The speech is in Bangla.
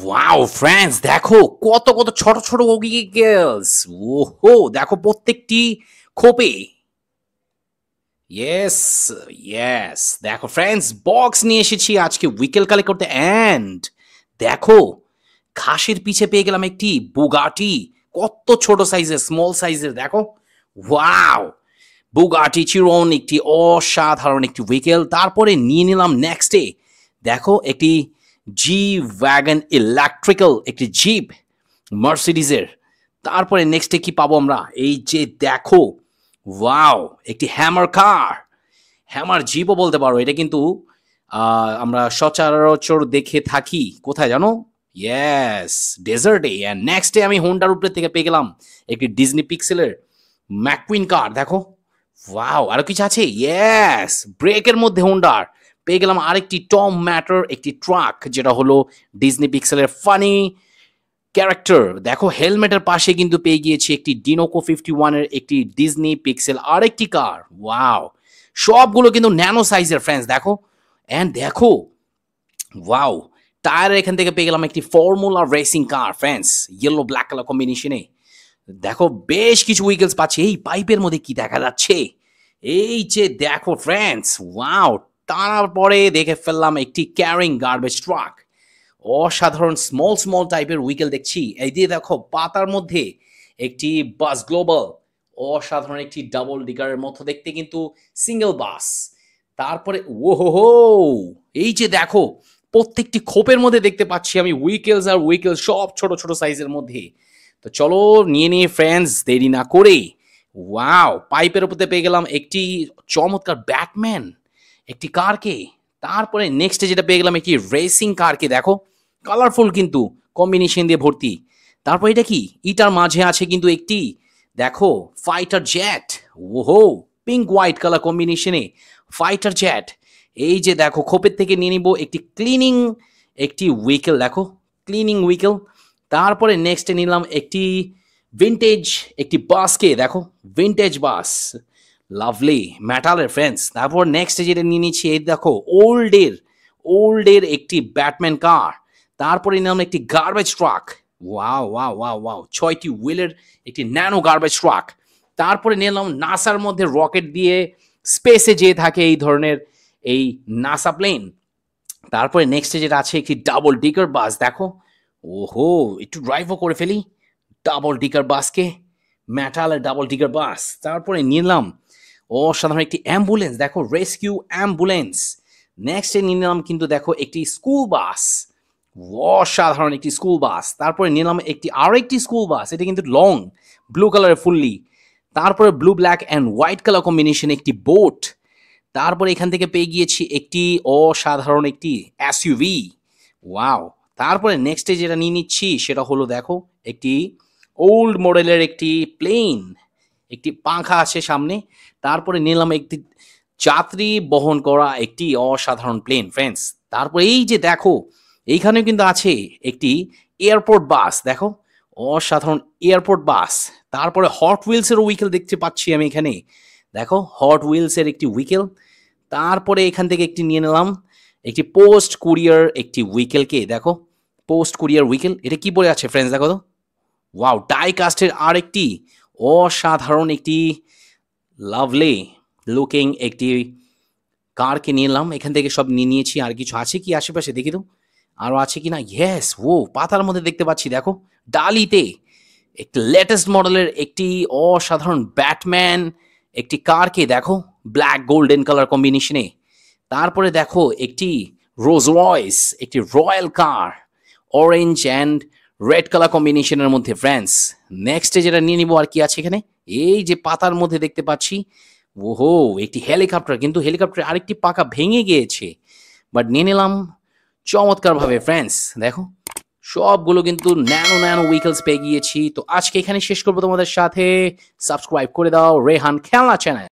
ওয়াও ফ্রেন্ডস, দেখো কত কত ছোট ছোট উইকেলস। ওহো, দেখো প্রত্যেকটি খোপে। ইয়েস, ইয়েস, দেখো ফ্রেন্ডস, বক্স নিয়ে এসেছি আজকে উইকেল কালেক্ট করতে। অ্যান্ড দেখো, ঘাসের পিছে পেয়ে গেলাম একটি বুগাটি। কত ছোট সাইজের, স্মল সাইজের, দেখো। ওয়াও, বুগাটি চিরন, একটি অসাধারণ একটি উইকেল। তারপরে নিয়ে নিলাম নেক্সটে, দেখো একটি জি ওয়াগন ইলেকট্রিক্যাল একটি জিপ মার্সিডিজের। তারপরে নেক্সটে কি পাবো আমরা, এই যে দেখো, ওয়াও, একটি হ্যামার কার, হ্যামার জিপও বলতে পারো। এটা কিন্তু আমরা সচরাচর দেখে থাকি কোথায় জানো? ইয়েস, ডেজার্টে। অ্যান্ড নেক্সটে আমি হোন্ডার উপরে থেকে পেয়ে গেলাম একটি ডিজনি পিক্সেলের ম্যাকুইন কার, দেখো। ওয়াও, আরো কিছু আছে। ইয়েস, ব্রেকের মধ্যে হোন্ডার পেয়ে গেলাম আরেকটি টম ম্যাটার একটি ট্রাক, যেটা হলো ডিজনি পিক্সেলের ফানি ক্যারেক্টার। দেখো, হেলমেটের পাশে কিন্তু পেয়ে গিয়েছি একটি ডিনোকো 51-এর একটি ডিজনি পিক্সেল আরেকটি কার। ওয়াও, সবগুলো কিন্তু ন্যানো সাইজের ফ্রেন্ডস, দেখো। অ্যান্ড দেখো, ওয়াও, টায়ার এখান থেকে পেয়ে গেলাম একটি formula racing car friends, yellow black colour কম্বিনেশনে। দেখো, বেশ কিছু উইকেলস পাচ্ছি। এই পাইপের মধ্যে কি দেখা যাচ্ছে? এই যে দেখো ফ্রেন্ডস, ওয়াও, টানার পরে দেখে ফেললাম একটি ক্যারিং গার্বেজ ট্রাক। অসাধারণ স্মল স্মল টাইপের উইকেল দেখছি। এই দিয়ে দেখো, পাতার মধ্যে একটি বাস গ্লোবাল, অসাধারণ একটি ডাবল ডিগারের মতো দেখতে কিন্তু সিঙ্গেল বাস। তারপরে ওহো, এই যে দেখো, প্রত্যেকটি খোপের মধ্যে দেখতে পাচ্ছি আমি উইকেলস আর উইকেল, সব ছোট ছোট সাইজের মধ্যে। তো চলো নিয়ে নিয়ে ফ্রেন্ডস, দেরি না করে। ওয়াও, পাইপের উপরে পেয়ে গেলাম একটি চমৎকার ব্যাটম্যান একটি কারকে। তারপরে নেক্সটে যেটা পেয়ে গেলাম একটি রেসিং কারকে, দেখো, কালারফুল কিন্তু কম্বিনেশন দিয়ে ভর্তি। তারপর এটা কি, ইটার মাঝে আছে কিন্তু একটি, দেখো, ফাইটার জেট। ওহো, পিঙ্ক হোয়াইট কালার কম্বিনেশনে ফাইটার জেট। এই যে দেখো, খোপের থেকে নিয়ে নিব একটি ক্লিনিং একটি উইকেল, দেখো, ক্লিনিং উইকেল। তারপরে নেক্সটে নিলাম একটি ভিনটেজ একটি বাসকে, দেখো, ভিনটেজ বাস, লাভলি মেটালের ফ্রেন্ডস। তারপর নেক্সট যেটা নিয়ে নিচ্ছি, এই দেখো, ওল্ডের একটি ব্যাটম্যান কার। তারপরে নিলাম একটি garbage truck. Wow wow wow wow, 6টি হুইলের একটি ন্যানো গার্বেজ ট্রাক। তারপরে নিলাম নাসার মধ্যে রকেট দিয়ে স্পেসে যেয়ে থাকে এই ধরনের এই নাসা প্লেন। তারপরে নেক্সটে যেটা আছে একটি ডাবল ডিকার বাস, দেখো। ওহো, একটু ড্রাইভও করে ফেলি ডাবল ডিকার বাসকে, মেটালের ডাবল ডিকার বাস। তারপরে নিলাম অসাধারণ একটি অ্যাম্বুলেন্স, দেখো, রেস্কিউ অ্যাম্বুলেন্স। নেক্সটে নিলাম কিন্তু দেখো একটি স্কুল বাস, অসাধারণ একটি স্কুল বাস। তারপরে নিলাম আরেকটি স্কুল বাস, এটা কিন্তু লং, ব্লু কালারের ফুললি। তারপরে blue black and white colour combination একটি বোট। তারপরে এখান থেকে পেয়ে গিয়েছি একটি অসাধারণ একটি এসইউভি। ওয়াও, তারপরে নেক্সটে যেটা নিয়ে নিচ্ছি সেটা হলো, দেখো, একটি ওল্ড মডেলের একটি প্লেন, একটি পাখা আছে সামনে। তারপরে নিলাম একটি যাত্রী বহন করা একটি অসাধারণ প্লেন ফ্রেন্ডস। তারপরে এই যে দেখো, এইখানেও কিন্তু আছে একটি এয়ারপোর্ট বাস, দেখো, অসাধারণ এয়ারপোর্ট বাস। তারপরে হট হুইলসের উইকেল দেখতে পাচ্ছি আমি এখানে, দেখো, হট হুইলসের একটি উইকেল। তারপরে এখান থেকে একটি নিয়ে নিলাম একটি পোস্ট কুরিয়ার একটি উইকেলকে, দেখো, পোস্ট কুরিয়ার উইকেল। এটা কি বলে আছে ফ্রেন্ডস, দেখো তো। ওয়াও, ডাই কাস্টের আরেকটি অসাধারণ একটি লাভলি লুকিং একটি কারকে নিলাম। এখান থেকে সব নিয়ে নিয়েছি। আর কিছু আছে কি আশেপাশে, দেখি তো আরও আছে কি না। ইয়েস, ও, পাতার মধ্যে দেখতে পাচ্ছি, দেখো, ডালিতে একটি লেটেস্ট মডেলের একটি অসাধারণ ব্যাটম্যান একটি কারকে, দেখো, ব্ল্যাক গোল্ডেন কালার কম্বিনেশনে। তারপরে দেখো একটি রোজ রয়েস একটি royal car, orange and red colour কম্বিনেশনের মধ্যে ফ্রেন্ডস। নেক্সটে যেটা নিয়ে নিবো, আর কি আছে এখানে, এই যে পাতার মধ্যে দেখতে পাচ্ছি, ওহো, একটি হেলিকপ্টার, কিন্তু হেলিকপ্টার আরেকটি পাকা ভেঙে গিয়েছে, বাট নিয়ে নিলাম চমৎকারভাবে ফ্রেন্ডস। দেখো, সবগুলো কিন্তু ন্যানো ন্যানো উইকেলস পেয়ে গিয়েছি। তো আজকে এখানে শেষ করবো তোমাদের সাথে। সাবস্ক্রাইব করে দাও রেহান খেলনা চ্যানেল।